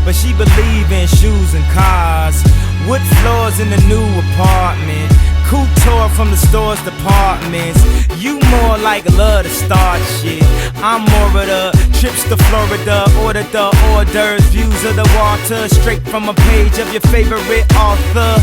but she believe in shoes and cars. Wood floors in the new apartment, couture from the store's departments. You more like love to start shit. I'm more of the trips to Florida, order the hors d'oeuvres, views of the water, straight from a page of your favorite author.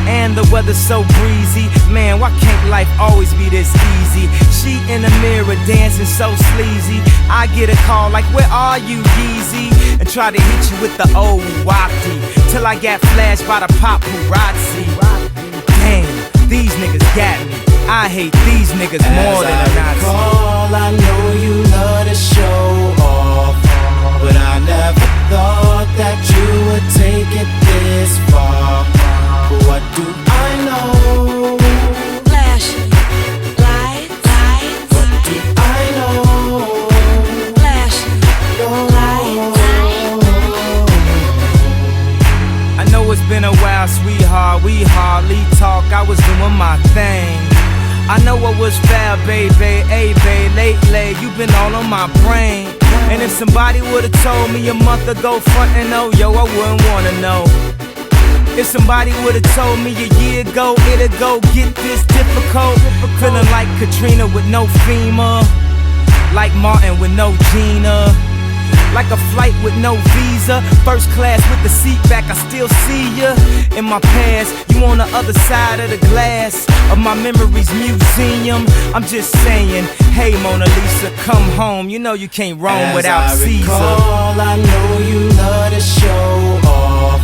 And the weather's so breezy, man, why can't life always be this easy? She in the mirror dancing so sleazy. I get a call like, where are you, Yeezy? And try to hit you with the old wafty, till I got flashed by the paparazzi. Damn, these niggas got me. I hate these niggas more than a Nazi. I know you love to show off, but I never thought that you would take it this far. But what do I know? Flashing lights. What do I know? Flashing lights. I know it's been a while, sweetheart, we hardly talk. I was doing my thing. I know I was foul, baby, hey, babe, lately you been all on my brain. And if somebody would've told me a month ago, front and oh, yo, I wouldn't wanna know. If somebody would've told me a year ago, it'd go get this difficult. Feeling like Katrina with no FEMA, like Martin with no Gina, like a flight with no visa, first class with the seat back, I still see ya. In my past, you on the other side of the glass of my memories museum. I'm just saying, hey Mona Lisa, come home. You know you can't roam without Caesar. I know you love to show off,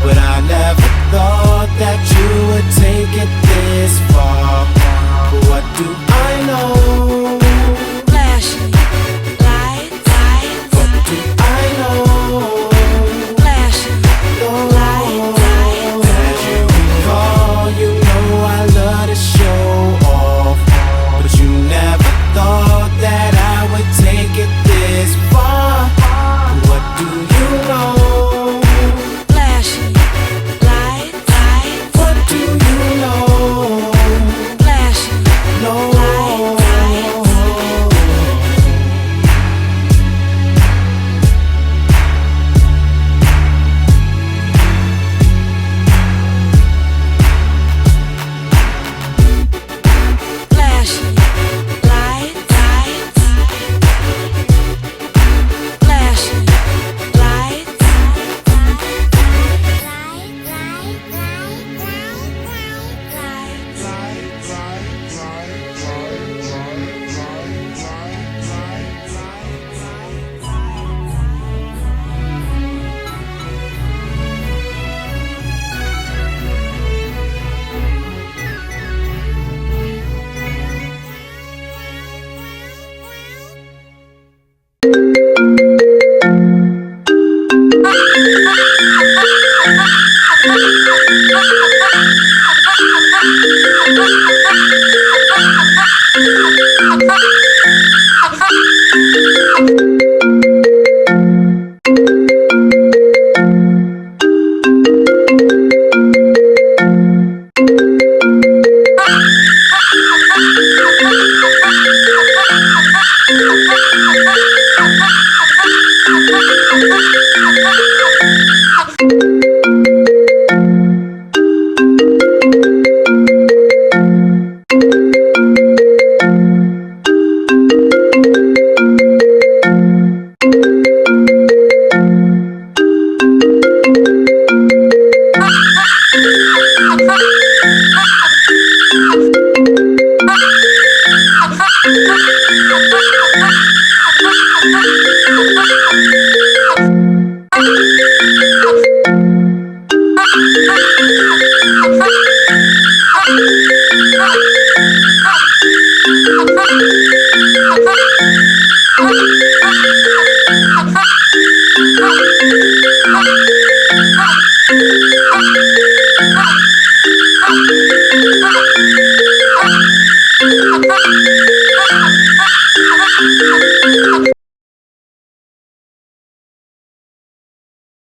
but I never thought that you would take it this far. But what do I know? Flashing lights. What do I know? Flashing lights. As you recall, you know I love to show off, but you never thought that I would take it this far. But what do you know? Flashing lights. What do you know? Flashing No. lights. Flashing lights. Flashing lights.